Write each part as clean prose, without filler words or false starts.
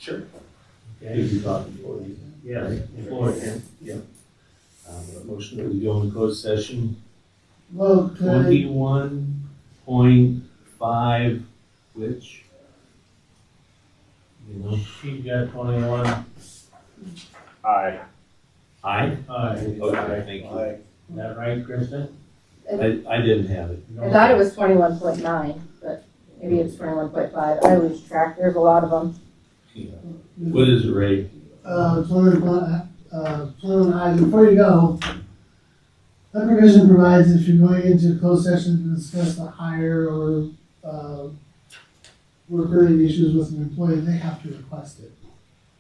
Sure. Okay, Did you talk before you? yes, employee. Yeah. A motion that we go into closed session, Well, could I, 21.5, which? You know? She's got 21. Aye. Aye? Aye. Okay, thank you. Is that right, Krista? I didn't have it. I thought it was 21.9, but maybe it's 21.5. I lose track. There's a lot of them. Yeah. What is the rate? 21 items, before you go, that provision provides if you're going into closed session to discuss the hire or, work-related issues with an employee, they have to request it.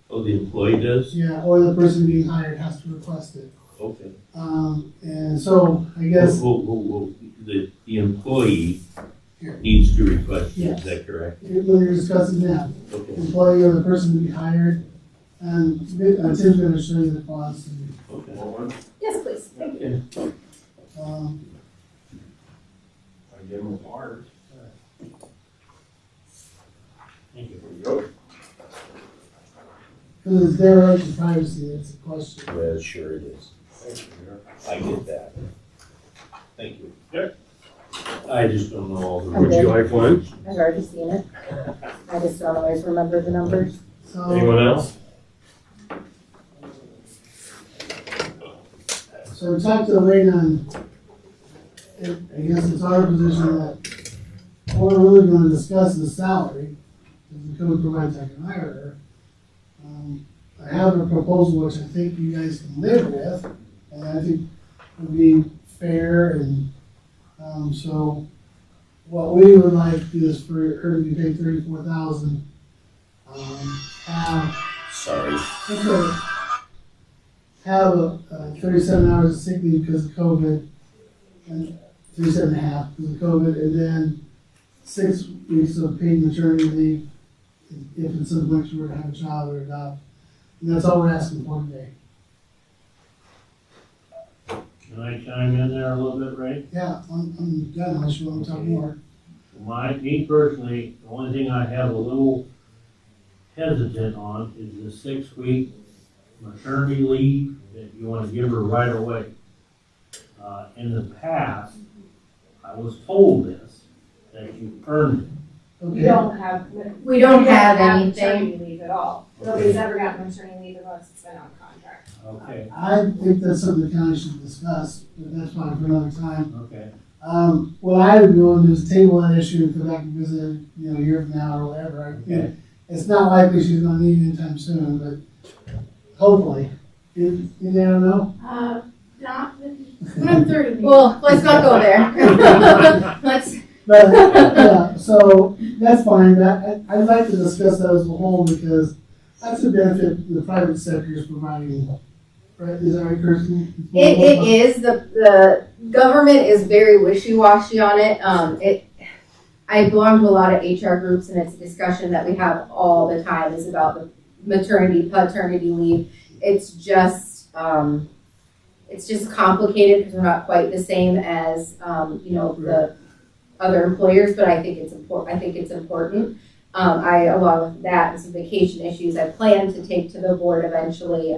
Oh, the employee does? Yeah, or the person being hired has to request it. Okay. And so, I guess, Whoa. The employee Here. needs to request, it, Yes. is that correct? when you're discussing that, Okay. employee or the person to be hired, and Tim's gonna show you the clause. And, Okay. Yes, please. Thank you. um, I give them a card. Thank you. There you go. Because it's their right to privacy, that's the question. Well, sure it is. Thank you, Mayor. I get that. Thank you. Yep. I just don't know all the. I'm good. like one? I've already seen it. I just don't always remember the numbers. So, else? So we talked to Elaine on, I guess it's our position that what we're really gonna discuss is salary, because the code provides I can hire her. I have a proposal which I think you guys can live with, and I think would be fair, and, so what we would like to do is for her to be paid $34,000, have Sorry. okay. Have 37 hours of sick leave because of COVID, and 37.5 because of COVID, and then 6 weeks of paid maternity leave if in some point you were to have a child or adopt. And that's all we're asking for today. Can I chime in there a little bit, Ray? Yeah, I'm done unless you want to talk more. Me personally, the only thing I have a little hesitant on is the 6-week maternity leave that you want to give her right away. In the past, I was told this, that you earned it. We Okay, don't have. We don't have maternity anything. leave at all. Nobody's ever gotten maternity leave unless it's been on contract. Okay, I think that's something the county should discuss, but that's fine for another time. okay. What I would go and do is table that issue and come back and visit, a year from now or whatever. Okay. It's not likely she's gonna need it anytime soon, but hopefully. You never know? Not when I'm 30. Well, let's not go there. Let's, But, yeah, so that's fine, but I'd like to discuss that as a whole because that's a benefit the private sector is providing. Right, is that right, Kirsten? it is, the government is very wishy-washy on it. I belong to a lot of HR groups and it's a discussion that we have all the time is about the maternity, paternity leave. It's just complicated because we're not quite the same as, the other employers, but I think it's important. Along with that and some vacation issues, I plan to take to the board eventually,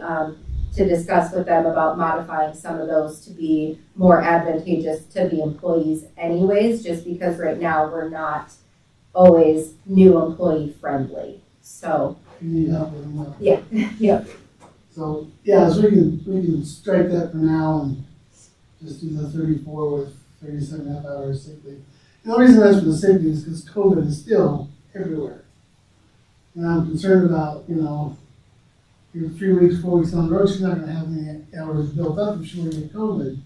to discuss with them about modifying some of those to be more advantageous to the employees anyways, just because right now we're not always new employee friendly. So, You need help with them. yeah. So, so we can strike that for now and just do the 34 with 37.5 hours sick leave. The only reason that's for the sick leave is because COVID is still everywhere. And I'm concerned about, you're 3 weeks, 4 weeks down the road, she's not gonna have any hours built up if she were to get COVID.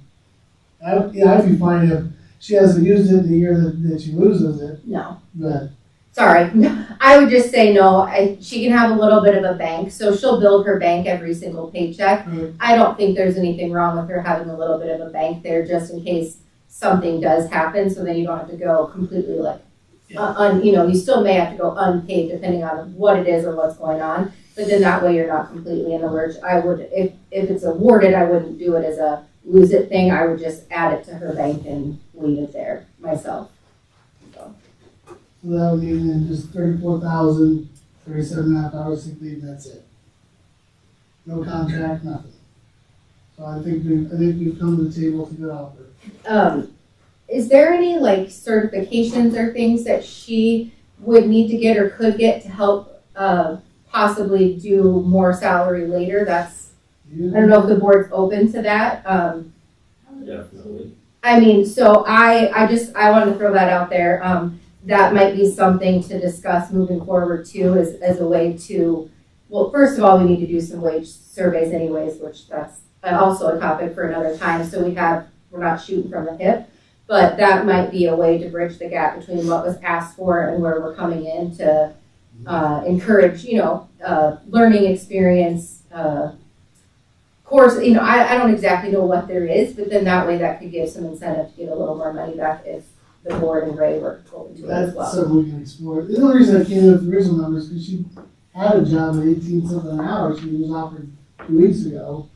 I'd be fine if she hasn't used it in the year that she loses it, No. but, Sorry, I would just say no. She can have a little bit of a bank, so she'll build her bank every single paycheck. I don't think there's anything wrong with her having a little bit of a bank there just in case something does happen, so then you don't have to go completely you still may have to go unpaid depending on what it is or what's going on, but then that way you're not completely in the lurch. I would, if it's awarded, I wouldn't do it as a lose it thing. I would just add it to her bank and leave it there myself. so that would mean then just 34,000 37.5 hours sick leave, that's it. No contract, nothing. So I think we've come to the table with a good offer. Is there any like certifications or things that she would need to get or could get to help possibly do more salary later? I don't know if the board's open to that. Definitely. I mean, so I wanted to throw that out there. That might be something to discuss moving forward too, as a way to, well, first of all, we need to do some wage surveys anyways, which that's also a topic for another time. So we're not shooting from the hip, but that might be a way to bridge the gap between what was asked for and where we're coming in to encourage, learning experience, course, I don't exactly know what there is, but then that way that could give some incentive to get a little more money back if the board and Ray were open to it as That's well. something we can explore. The only reason I came up with the original numbers is because she had a job at 18 something an hour she was offered 2 weeks ago.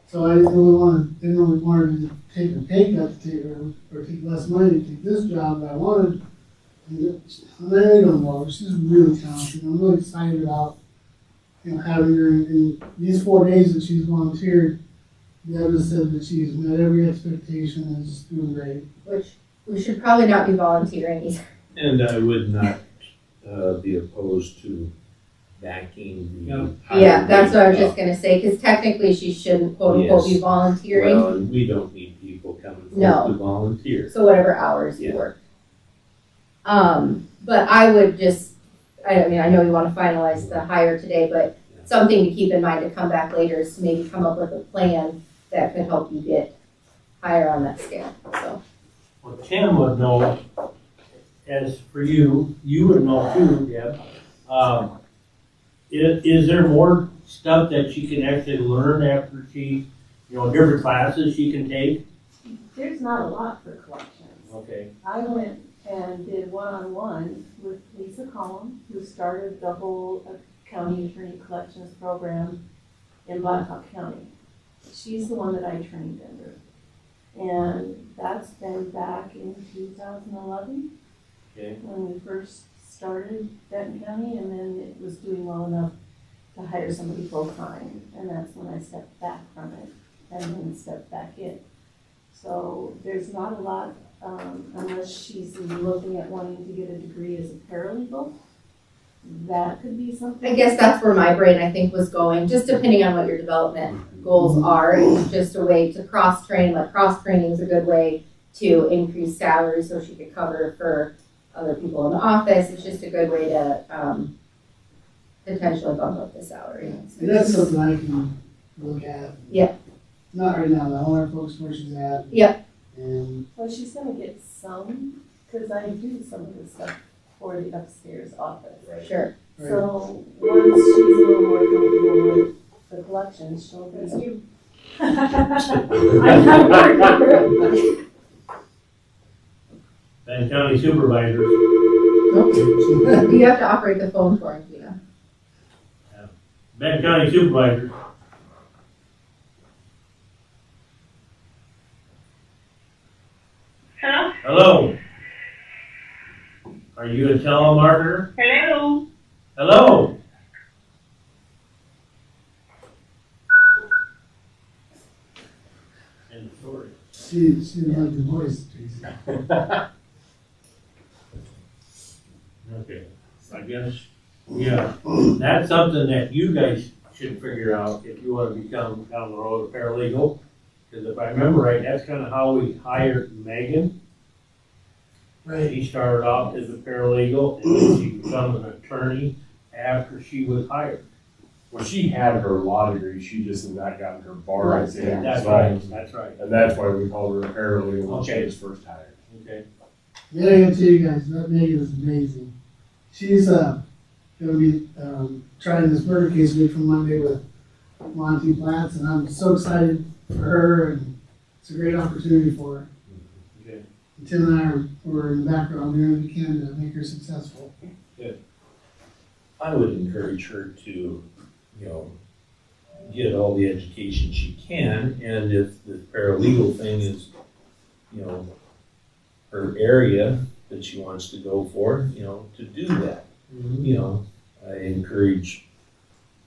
So I didn't really want her to take a pay cut to take or take less money to take this job that I wanted. And I don't know, she's really talented. I'm really excited about having her in these 4 days that she's volunteered. Deb has said that she's met every expectation and is just doing great. Which we should probably not be volunteering either. And I would not be opposed to backing the. Yeah, that's what I was just gonna say, because technically she shouldn't quote unquote be Yes. volunteering. Well, and we don't need people coming No. to volunteer. So whatever hours you Yeah. work. But I would I know you want to finalize the hire today, but something to keep in mind to come back later is to maybe come up with a plan that could help you get higher on that scale, so. Well, Tim would know, as for you would know too, Deb. Is there more stuff that she can actually learn after she, different classes she can take? There's not a lot for collections. Okay. I went and did one-on-one with Lisa Collum, who started the whole county attorney collections program in Blackhawk County. She's the one that I trained under. And that's been back in 2011. Okay. When we first started Benton County, and then it was doing well enough to hire somebody full-time. And that's when I stepped back from it and then stepped back in. So there's not a lot, unless she's looking at wanting to get a degree as a paralegal. That could be something. I guess that's where my brain, I think, was going, just depending on what your development goals are. It's just a way to cross-train, like cross-training is a good way to increase salary so she could cover for other people in the office. It's just a good way to potentially bump up the salary. And that's something I can look at. Yeah. Not right now, I want her folks where she's at. Yep. And Well, she's gonna get some, because I do some of the stuff for the upstairs office. Sure. So once she's a little more comfortable with the collections, she'll be. Benton County Supervisors. You have to operate the phone for him, Gina. Benton County Supervisors. Hello? Hello. Are you a telemarketer? Hello? Hello. And story. she didn't like your voice, Tracy. Okay, I guess, yeah, that's something that you guys should figure out if you wanna become down the road a paralegal. Cause if I remember right, that's kinda how we hired Megan. Right. She started off as a paralegal and then she became an attorney after she was hired. Well, she had her law degree, she just had not gotten her bar exam. That's so- right, that's right. And that's why we called her a paralegal when she Okay. was first hired. Okay, Yeah, I gotta tell you guys, that Megan is amazing. She's gonna be trying this murder case week from Monday with Monty Platts, and I'm so excited for her, and it's a great opportunity for her. okay. And Tim and I were in the background doing what we can to make her successful. I would encourage her to, get all the education she can, and if the paralegal thing is, her area that she wants to go for, to do that. I encourage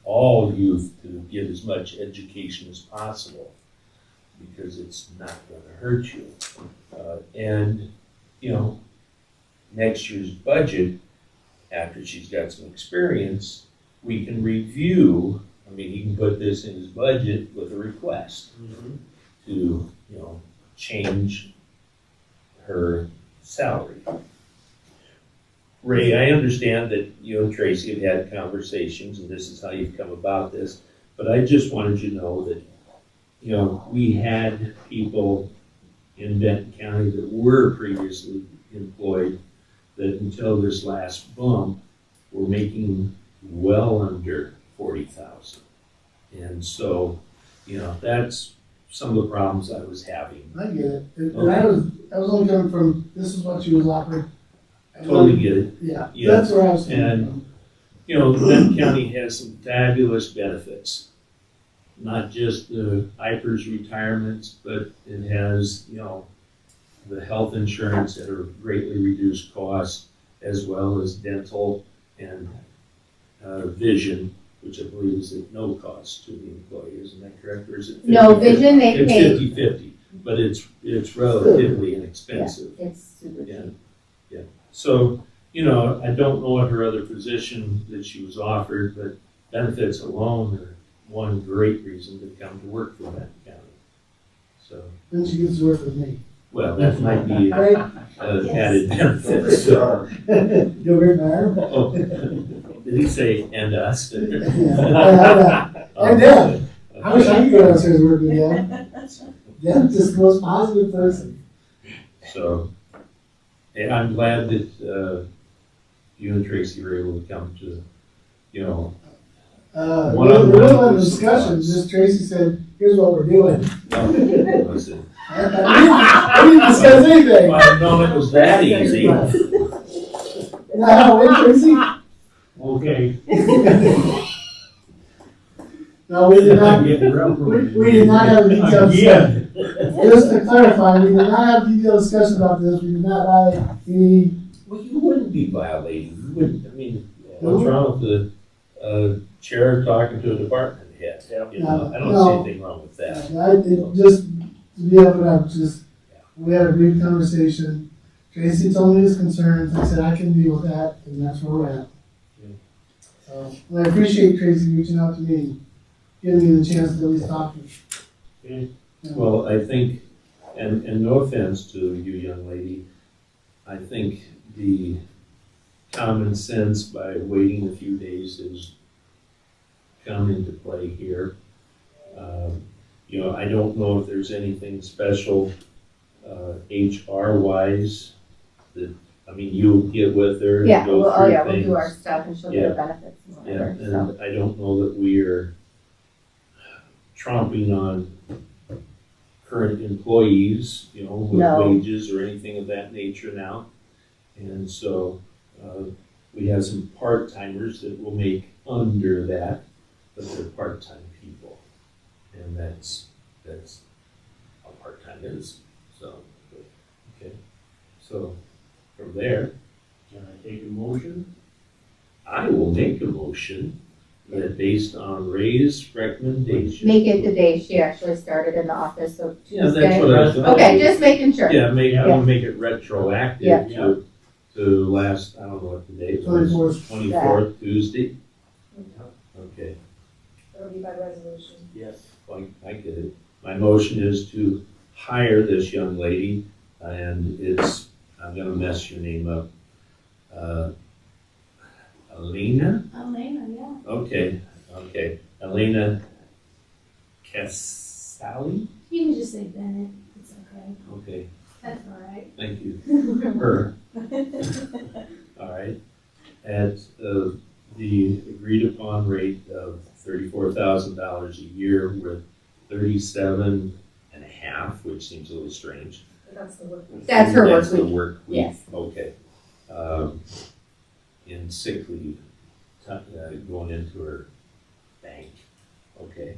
all youth to get as much education as possible, because it's not gonna hurt you. And, you know, next year's budget, after she's got some experience, we can review. I mean, he can put this in his budget with a request to, you know, change her salary. Ray, I understand that you and Tracy have had conversations, and this is how you've come about this, but I just wanted you to know that, you know, we had people in Benton County that were previously employed that until this last bump were making well under 40,000. And so, you know, that's some of the problems I was having. I get it. Okay. I was only coming from, this is what she was offered. Totally get it. Yeah, Yeah. that's where I was coming And- from. You know, Benton County has some fabulous benefits. Not just the IPERS retirements, but it has, you know, the health insurance at a greatly reduced cost, as well as dental and vision, which I believe is at no cost to the employee. Isn't that correct? Or is it 50/50? No, vision they It's pay. 50/50, but it's relatively inexpensive. It's super cheap. Yeah. So, you know, I don't know what her other position that she was offered, but benefits alone are one great reason to come to work for Benton County. So, Then she gets to work with me. well, that might be Right? added benefits. So, You'll get married? oh, did he say and us? Yeah, and Deb. I wish I could go downstairs and work with Deb. Deb's just the most positive person. So, and I'm glad that you and Tracy were able to come to, you know, We really had a discussion, just Tracy said, here's what we're doing. listen. I didn't discuss anything. If I'd have known it was that easy. No, wait, Tracy. Okay. No, we did not, Getting rough. we did not have a detailed discussion. Again. Just to clarify, we did not have a detailed discussion about this, we did not have any, Well, you wouldn't be violating, you wouldn't, I mean, what's wrong with the chair talking to a department head? You know, I don't see anything wrong with that. it just, to be able to have just, we had a brief conversation. Tracy told me his concerns, I said I can deal with that, and that's where we're at. Yeah. So, and I appreciate Tracy reaching out to me, giving me the chance to at least talk to you. Okay. Well, I think, and no offense to you, young lady, I think the common sense by waiting a few days has come into play here. You know, I don't know if there's anything special HR-wise that, I mean, you'll get with her and Yeah, go well, through we'll do things. our stuff and she'll get her benefits and Yeah, whatever, so. and I don't know that we are tromping on current employees, you know, with No. wages or anything of that nature now. And so, we have some part-timers that will make under that, but they're part-time people. And that's how part-time is, so, okay. So, from there, Can I take a motion? I will make a motion that based on Ray's recommendation. Make it the day she actually started in the office, so Yeah, that's Tuesday. what I thought. Okay, just making sure. Yeah, I Yeah. want to make it retroactive Yeah. to last, I don't know what the date was. 24th. 24th, Tuesday? Okay, It'll be by resolution. Yes. I get it. My motion is to hire this young lady, and it's, I'm gonna mess your name up. Elena? Elena, yeah. Okay, Elena Casali? You can just say Bennett, it's okay. Okay, That's all right. thank you. Her. All right, at the agreed upon rate of $34,000 a year with 37.5, which seems a little strange. That's the work. That's her work That's the week. work week. Yes. Okay. In sick leave, going into her bank, okay?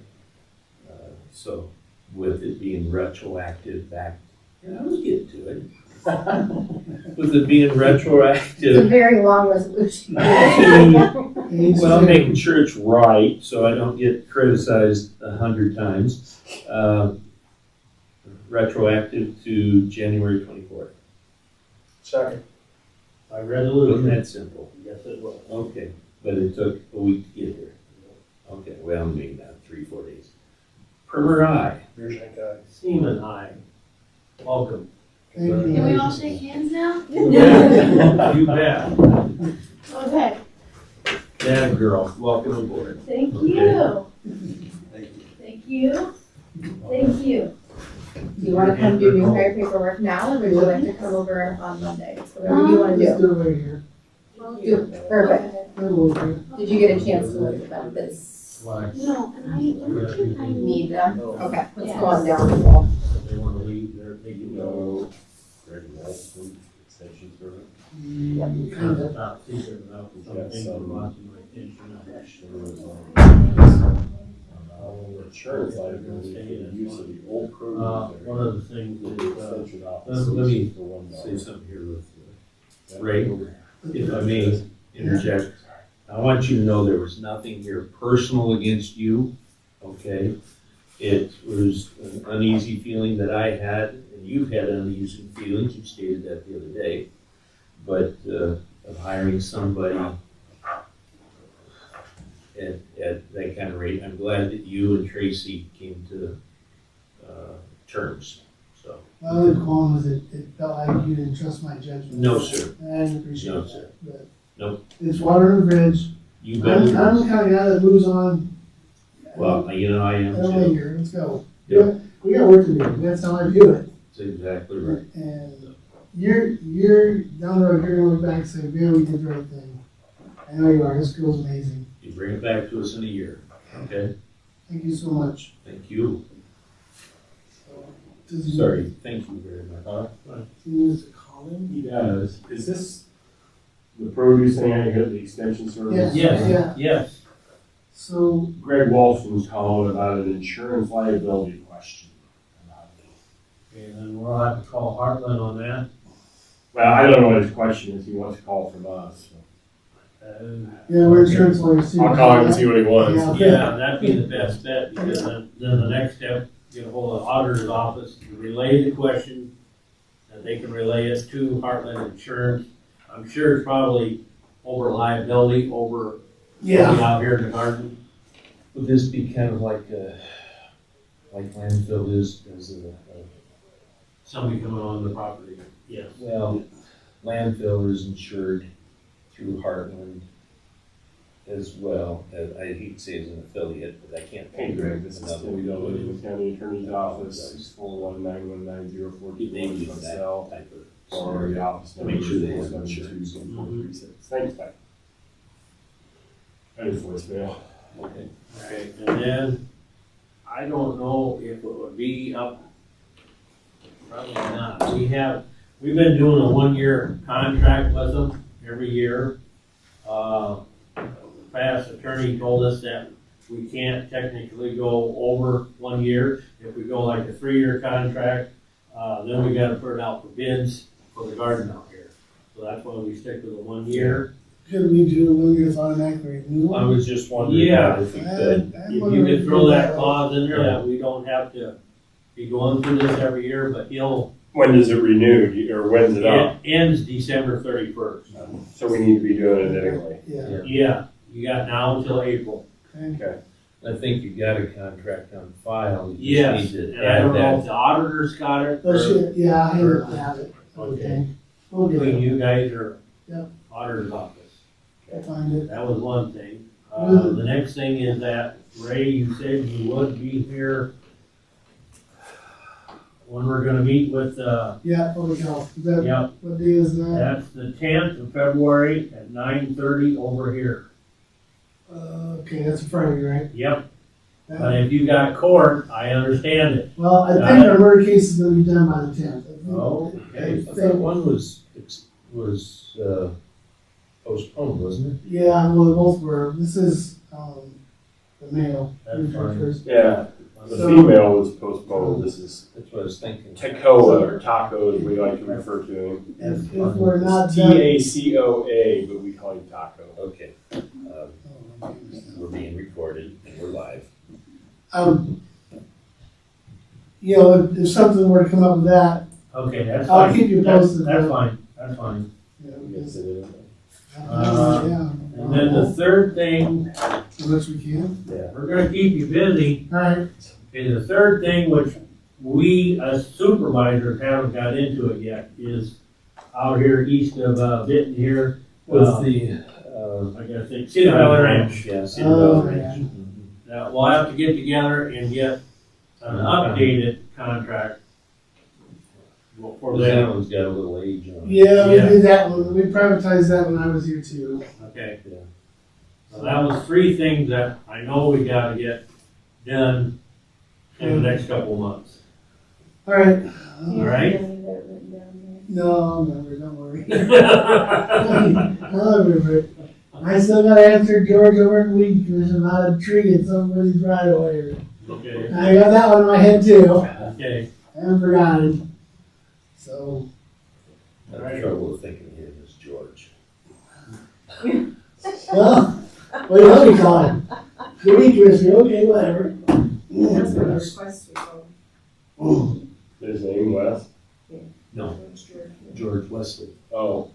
So with it being retroactive back, I was getting to it. With it being It's a retroactive very long resolution. to, well, making sure it's right, so I don't get criticized 100 times. Retroactive to January 24th. Second. By Wasn't resolution, that simple? yes, it was. Okay, but it took a week to get here. Okay, well, maybe not 3-4 days. Permer, aye. Seaman, aye. Welcome. Thank you. Can we all shake hands now? You bet. Okay, Dad girl, welcome aboard. thank Okay. you. Thank you. Thank you. Do you wanna come do new hire paperwork now, or would you like to come over on Monday? Whatever you wanna Let's do. do it right here. Perfect. Right over here. Did you get a chance to look at them this? Why? No, and I need, Need them? Okay, let's Yes. go on down the wall. If they wanna leave, they can go. Extension service. Kind of top secret enough, and some things are watching my attention. Insurance liability for the use of the old produce. One of the things is, Extension let office. me for $1. Say something here with Ray, if I may interject. I want you to know there was nothing here personal against you, okay? It was an uneasy feeling that I had, and you've had uneasy feelings, you stated that the other day. But of hiring somebody at that kind of rate, I'm glad that you and Tracy came to terms, so. My only qualm was it felt like you didn't trust my judgment. No, sir. And I didn't appreciate No, that. sir. But Nope. it's water under the bridge. You I'm better, the kind of guy that moves on. well, you know, I am I don't too. linger. Let's go. Yeah. We got work to do. That's how I view it. That's exactly right. And you're down the road, you're gonna look back and say, yeah, we did the right thing. I know you are. This girl's amazing. You bring it back to us in a year, okay? Thank you so much. Thank you. Does he- Sorry, thank you very much. Does he need to call him? He does. Is this the produce thing I got the extension service? Yeah. yes, yes. So, Greg Walston's calling about an insurance liability question. And then we'll have to call Heartland on that. Well, I don't know what his question is. He wants a call from us. yeah, we're insurance lawyers too. I'll call him and see what he wants. Yeah. Yeah, that'd be the best bet, because then the next step, get a hold of the auditor's office, relay the question, and they can relay it to Heartland Insurance. I'm sure it's probably over liability, over Yeah. out here in the garden. Would this be kind of like landfill is Somebody coming on the property, yes. well, landfill is insured through Heartland as well. I hate to say it's an affiliate, but I can't Hey figure Greg, it this is another Tim way. Dolan with the County Attorney's Office, 419-190-42. They need that Cell, type of or scenario. the office To make sure they have number insurance. 472-7436. Thanks, bye. That is voicemail. Okay. Okay, and then, I don't know if it would be up, probably not. We've been doing a 1-year contract with them every year. Past attorney told us that we can't technically go over 1 year. If we go like a 3-year contract, then we gotta put it out for bids for the garden out here. So that's why we stick with the 1 year. Could we do 1 year's automatically renewal? I was just wondering Yeah. if we could. I'm If you wondering could if throw we that could- clause in there, that we don't have to be going through this every year, but When does it renew, or when's it up? it ends December 31st. So we need to be doing it anyway. Yeah, Yeah, you got now until April. okay. I think you got a contract on file. You Yes, just need to and I don't add know that. if the auditors got it, Oh, or shit, yeah, I have it. Okay. Okay. We'll get between it. you guys or Yep. auditor's office. I'll find it. That was one thing. Mhm. The next thing is that, Ray, you said you would be here when we're gonna meet with, Yeah, public health. Is that, yep, what day is that? that's the 10th of February at 9:30 over here. Okay, that's a Friday, right? Yep, That- but if you got court, I understand it. Well, I think our murder case is gonna be done by the 10th. Oh, okay. I thought one was postponed, wasn't it? Yeah, well, they both were. This is, the mail. That's fine. First. Yeah. The female was postponed. This is That's what I was thinking. Tacoa, or Taco as we like to refer to him. If we're not done. Tacoa, but we call him Taco. Okay, we're being recorded and we're live. You know, if something were to come up with that, Okay, that's I'll fine. keep you posted. That's fine, that's fine. you know, Yes, it is. yeah. And then the third thing, As much as we can. Yeah. we're gonna keep you busy. Alright, Okay, the third thing, which we as supervisors haven't got into it yet, is out here east of, Benton here. With uh, the, I gotta think, Cedar Valley Ranch. Yeah, Cedar Oh, Valley yeah. Ranch. Now, we'll have to get together and get an updated contract for Well, that them. one's got a little age on it. yeah, we Yeah. did that one, we privatized that when I was here too. Okay. Yeah. So that was three things that I know we gotta get done in the next couple of months. Alright. All right. Yeah, any of that written down No, never, don't worry. I'll remember it. I still gotta answer George over in Weed Commission about a tree in somebody's right away. Okay, I got that one in my head too, okay. I haven't forgotten. So, I have trouble with thinking of him as George. well, what do you want me to call him? The Weed Commissioner, okay, whatever. That's what the request we go. His name Wes. No, George Wesley. Oh,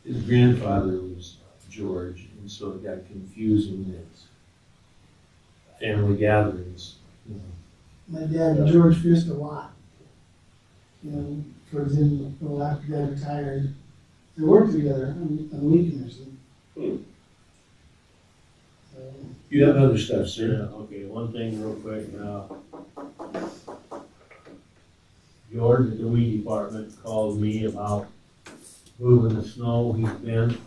His grandfather was George, and so it got confusing at family gatherings. My dad and George fished a lot. You know, towards the end, well, after Dad retired, they worked together on the Weed Commission. So, You have other stuff, Yeah, sir? okay, one thing real quick, George at the weed department called me about moving the snow. He's been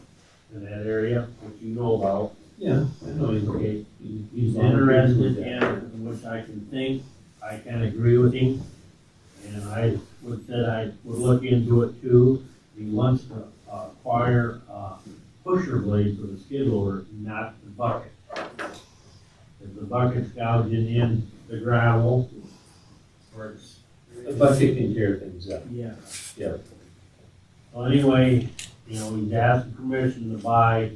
in that area, which you know about. Yeah, I know he's Okay, He's he's interested in, which I can think, I can agree with him. And I said I would look into it too. He wants to acquire pusher blades for the skid loader, not the bucket. If the bucket's gouging in the gravel, or it's. about taking care of things up. Yeah. Yeah. Well, anyway, you know, he's asking permission to buy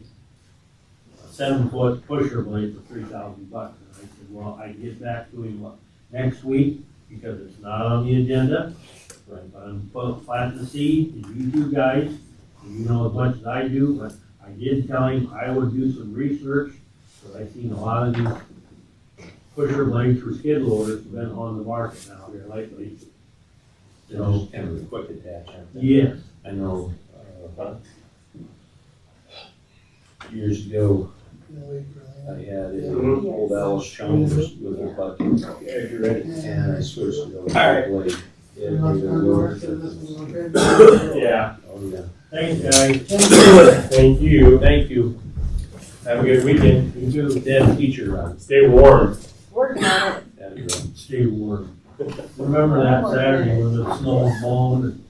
a 7-foot pusher blade for $3,000. And I said, well, I get back to him next week because it's not on the agenda. Right, but I'm planting the seed, and you two guys, and you know as much as I do, but I did tell him I would do some research, because I've seen a lot of these pusher blades for skid loaders have been on the market now here lately. They're just kind of a quick attach, aren't they? Yes. I know, years ago, you know, wait for I that. had Yeah. a old Alice Chalmers with a bucket, yeah, you're ready. and I switched to the right. blade. Yeah, We're not maybe gonna a go little back to bit. this one, okay? Yeah. Oh, yeah. Thanks, guys. Thank you. Thank you. Have a good weekend. You too. Dan, teacher on. Stay warm. Working on it. That is right. Stay warm. Remember that Saturday when the snow was blowing?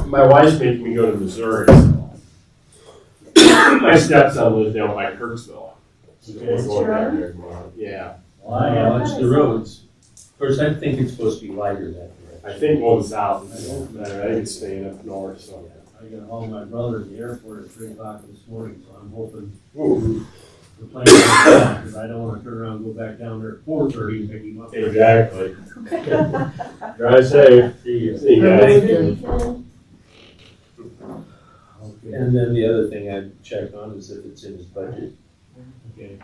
My wife's making me go to Missouri. So. My stepson lives down by Kirksville. So we're going down there tomorrow. Yeah. Well, I have Watch the roads. Of course, I think it's supposed to be lighter that I direction. think going south is better. I think it's staying up north. So. I got all my brother at the airport at 3 o'clock this morning, so I'm hoping Ooh. the plane will stop, because I don't wanna turn around and go back down there at 4:30 and pick him up. Exactly. Drive safe. See you. See you Have a guys. good weekend. Okay. And then the other thing I'd check on is if it's in his budget. Okay.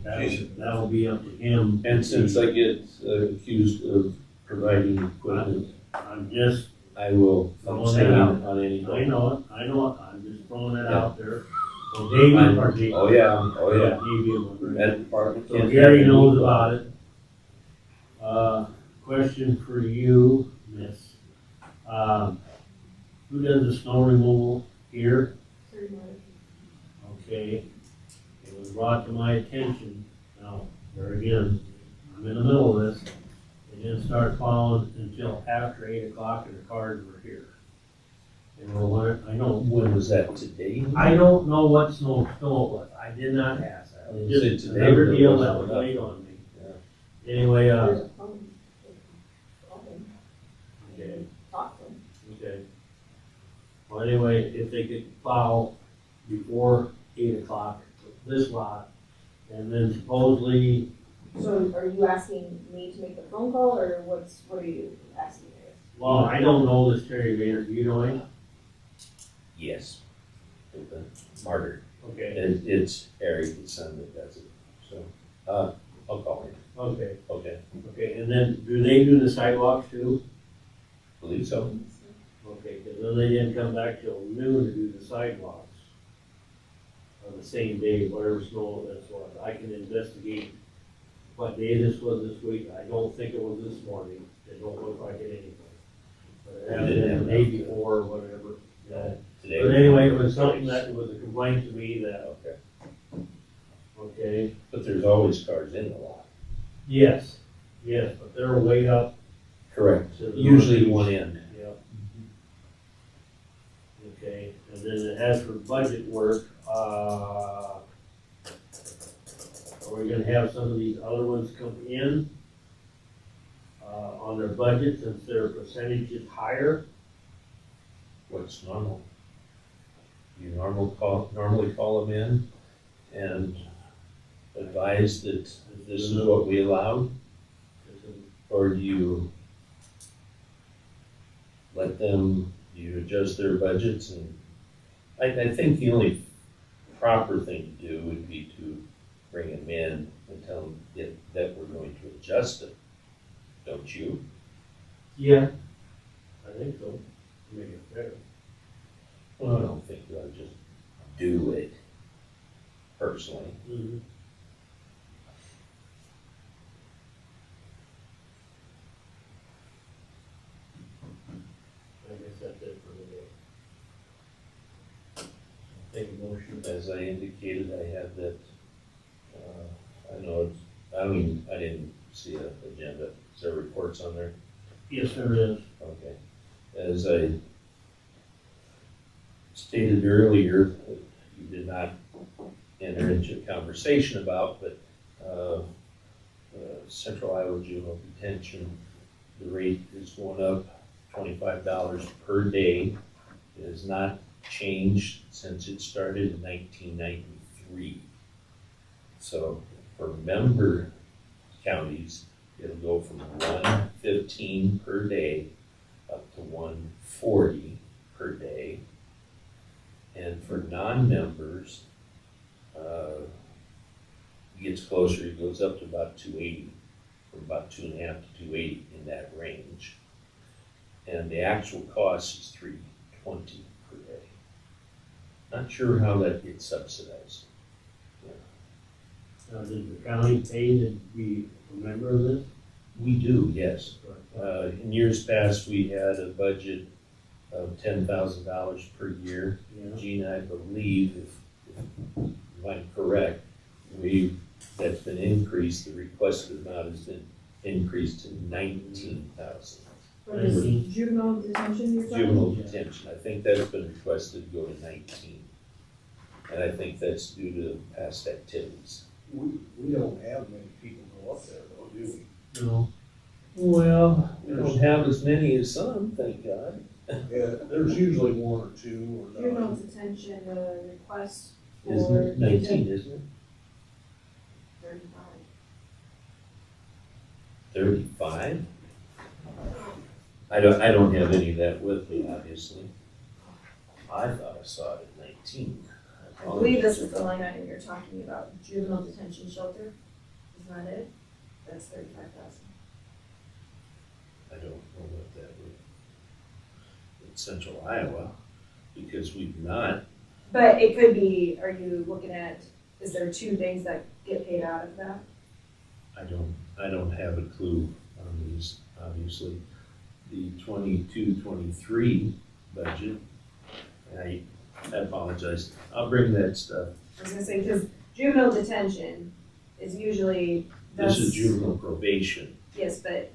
Alright, that'll be up to him. And since I get accused of providing equipment, I'm just, I will Throwing abstain that out. on any. I know it, I'm just throwing it Yeah. out there. So Davey, or Davey. Oh, yeah, oh, yeah. Davey, I'm afraid. That department So can't. Gary have knows any- about it. Question for you, Miss. Who does the snow removal here? Okay, it was brought to my attention, now, there again, I'm in the middle of this. They didn't start plowing until after 8 o'clock and the cars were here. And I know when was that today? I don't know what snow it was, I did not ask. It was Was it just today another or deal was it that was enough? laid on me. Anyway, There's a phone. okay, Talk to them. okay. Well, anyway, if they could plow before 8 o'clock, this lot, and then supposedly, So are you asking me to make the phone call, or what are you asking me? well, I don't know this Terry Vader, do you know him? Yes. Martyr. Okay, It's Eric, the son that does it, so, I'll call him, okay, okay, okay, and then do they do the sidewalks too? believe so. Okay, because then they didn't come back till noon to do the sidewalks on the same day, whatever snow this was. I can investigate what day this was this week. I don't think it was this morning. It don't look like it anyway. But it had been the day before or whatever. Yeah. Today. But anyway, it was something that was a complaint to me that, Okay, okay, but there's always cars in the lot. yes, but they're way up. Correct. to the Usually northeast. one end. Yep. Okay, and then it has for budget work, are we gonna have some of these other ones come in on their budget since their percentage is higher? What's normal? You normally call them in and advise that this is what we allowed, or do you let them, you adjust their budgets? And I think the only proper thing to do would be to bring them in and tell them that we're going to adjust it, don't you? Yeah, I think so, make it fair. Well, I don't think you ought to just do it personally. Mhm. I guess that's it for today. Take a motion. As I indicated, I have that, I know it's, I didn't see an agenda. Is there reports on there? Yes, there is. Okay. As I stated earlier, that you did not enter into a conversation about, but, Central Iowa Juvenile Detention, the rate is going up $25 per day. It has not changed since it started in 1993. So for member counties, it'll go from $115 per day up to $140 per day. And for non-members, it gets closer, it goes up to about $280, from about $2.50 to $280 in that range. And the actual cost is $320 per day. Not sure how that gets subsidized. Now, does the county pay to be a member of this? We do, yes. In years past, we had a budget of $10,000 per year. Yeah. Gina, I believe, if I'm correct, that's been increased, the requested amount has been increased to $19,000. For this juvenile detention you're talking? Juvenile detention, I think that's been requested to go to 19. And I think that's due to past activities. We don't have many people go up there though, do we? No. Well, we don't have as many as some, thank God. Yeah, there's usually one or two or Juvenile none. detention, request Isn't for it 19, isn't it? 35. 35? I don't have any of that with me, obviously. I thought I saw it at 19. I believe this is the line item you're talking about, juvenile detention shelter, is that it? That's 35,000. I don't know what that would, in central Iowa, because we've not, But it could be, are you looking at, is there two things that get paid out of that? I don't have a clue on these, obviously. The 22-23 budget, I apologize, I'll bring that stuff. I was gonna say, because juvenile detention is usually, This is that's, juvenile probation. yes, but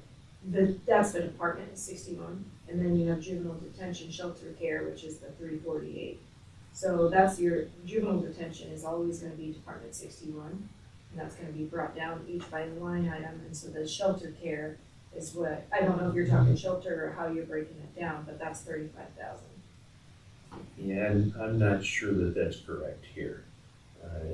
that's the department is 61, and then you have juvenile detention shelter care, which is the 348. So that's your juvenile detention is always gonna be Department 61, and that's gonna be brought down each by line item, and so the shelter care is what, I don't know if you're talking shelter or how you're breaking it down, but that's 35,000. Yeah, I'm not sure that that's correct here.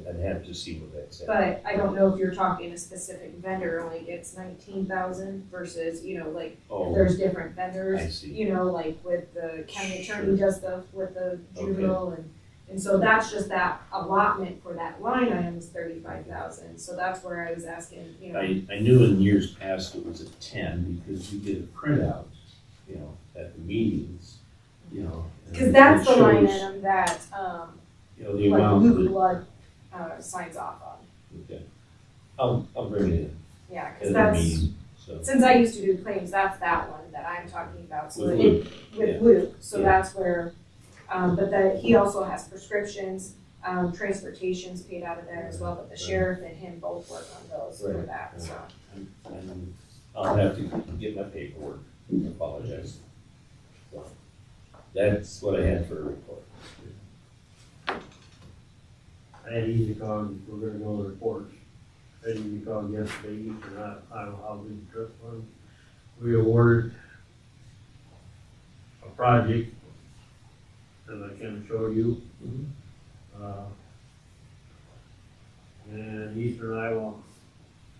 I'd have to see what that's at. But I don't know if you're talking a specific vendor only gets 19,000 versus, like, Oh, there's different vendors. I see. Like with the county attorney does stuff with the juvenile and so that's just that allotment for that line item is 35,000. So that's where I was asking, I knew in years past it was a 10 because you get a printout, at the meetings, and because that's it the line shows, item that, the like amount Luke that, Blood, signs off on. okay. I'll bring it in Yeah, at because the that's, meeting, so. since I used to do claims, that's that one that I'm talking about. So With it, Luke, with yeah. Luke, so Yeah. that's where, but that he also has prescriptions, transportation's paid out of there as well, but the Right. sheriff and him both work on those for Right. that, so. And I'll have to get my paperwork, I apologize. So, that's what I had for a report. I had easy call, we're gonna go to the reports. I had easy call yesterday, and I don't know how we trust one. We awarded a project, and I can show you. And Eastern Iowa,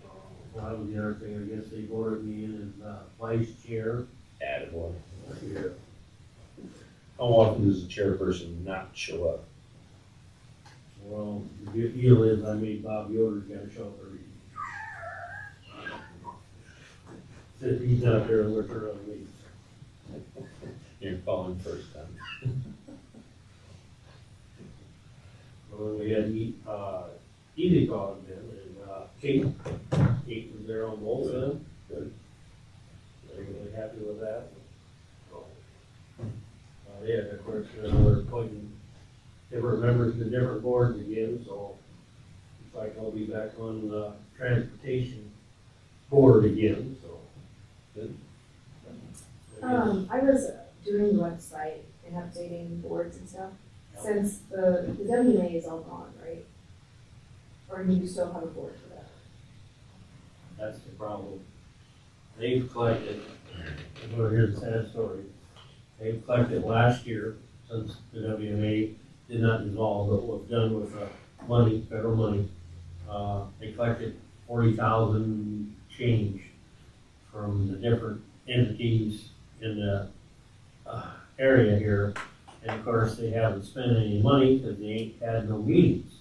well, that was the other thing, I guess they voted me in as vice chair. Attaboy. Yeah. How often does the chairperson not show up? Well, the deal is I made Bob Yoder's gotta show up every meeting. Since he's not there, we're turning on me. You're calling first time. Well, we had easy calls then, and Kate was there on both of them. Good. They're really happy with that. So, yeah, of course, we're appointing different members to different boards again, so it's like I'll be back on the transportation board again, so. Good. I was doing the website and updating boards and stuff, since the WMA is all gone, right? Or do you still have a board for that? That's the problem. They've collected, well, here's a sad story. They've collected last year, since the WMA did not dissolve, but was done with money, federal money. They collected 40,000 change from the different entities in the area here. And of course, they haven't spent any money because they ain't had no meetings.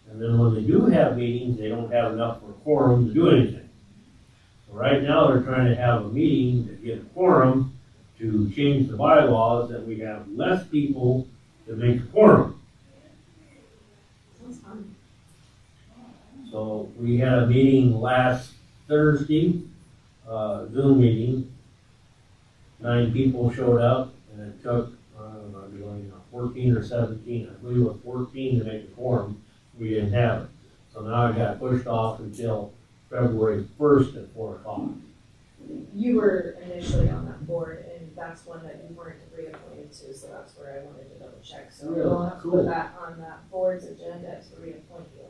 And then when they do have meetings, they don't have enough for a quorum to do anything. So right now, they're trying to have a meeting to get a quorum to change the bylaws, that we have less people to make a quorum. Sounds fun. So we had a meeting last Thursday, Zoom meeting. 9 people showed up, and it took, 14 or 17, I believe it was 14 to make a quorum. We didn't have it. So now it got pushed off until February 1st at 4 o'clock. You were initially on that board, and that's one that you weren't reappointed to, so that's where I wanted to double check. So Really? we'll have to Cool. put that on that board's agenda to reappoint you.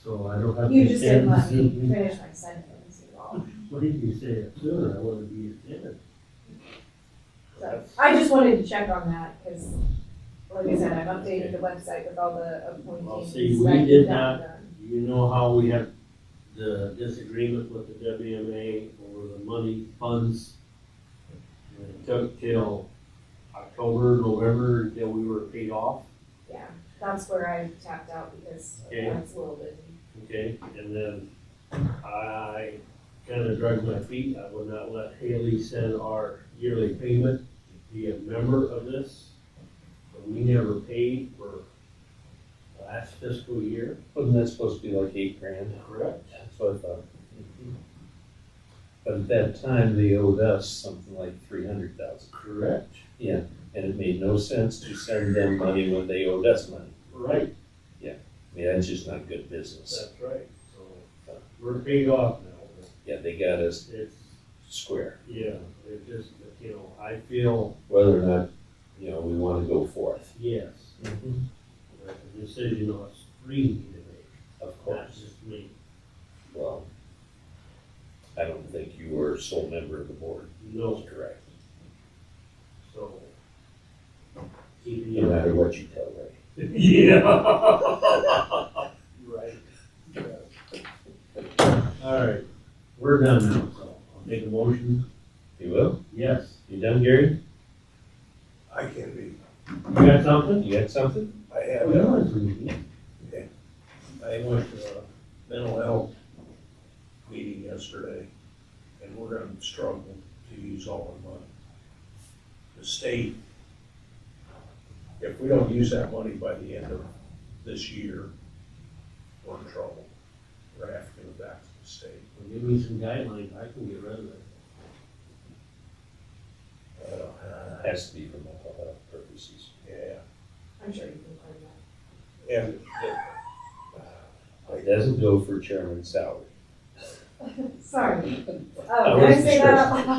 So I don't have to. You just didn't let stand- me finish my sentence at all. What did you say it sooner? I wouldn't be attended. So I just wanted to check on that, because like I said, I'm updating the website with all the appointees. Well, see, we that did you've not- done. You know how we had the disagreement with the WMA over the money funds? And it took till October, November until we were paid off, Yeah, that's where I tapped out because Okay. that's a little busy. okay? And then I kinda dragged my feet. I would not let Haley send our yearly payment to be a member of this. So we never paid for last fiscal year. Wasn't that supposed to be like $8,000? Correct. That's what I thought. But at that time, they owed us something like 300,000. Correct. Yeah, and it made no sense to send them money when they owed us money. Right. I mean, that's just not good business. That's right, so we're paid off now. Yeah, they got us It's, square. yeah, it just, I feel Whether or not wanna go forth. Yes. The decision was three to make, Of not course. just me. Well, I don't think you were sole member of the board. No. That's correct. So. Keeping No matter what you tell Ray. Yeah. Right. All right, we're done now, so I'll make a motion. You will? Yes. You done, Gary? I can be. You got something? You got something? I have, Oh, you want to read it? I went to a mental health meeting yesterday, and we're gonna struggle to use all our money. The state, if we don't use that money by the end of this year, we're in trouble. We're gonna have to give it back to the state. Well, give me some guidelines, I can get rid of it. Has to be for mental health purposes. Yeah, I'm sure you can find and It doesn't go for chairman's salary. that. Sorry. I Did I wasn't say that out stressed.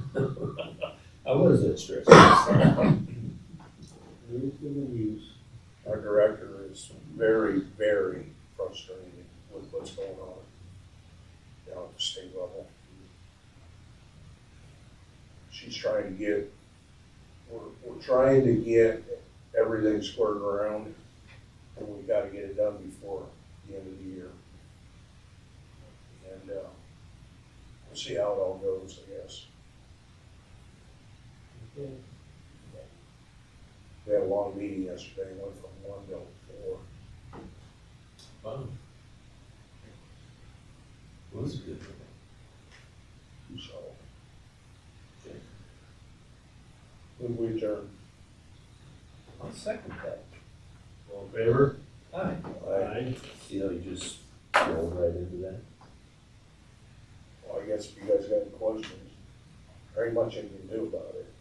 loud? I was that stressed. Anything to use. our director is very, very frustrated with what's going on down at the state level. She's trying to get, we're trying to get everything squared around, and we gotta get it done before the end of the year. And, we'll see how it all goes, I guess. Okay. We had a long meeting yesterday, went from 1 till 4. Fun. Well, that's a good thing. So. Okay. When we adjourn, I'll second that. All in favor? Aye. Aye. See how you just rolled right into that? well, I guess if you guys got any questions, there ain't much you can do about it.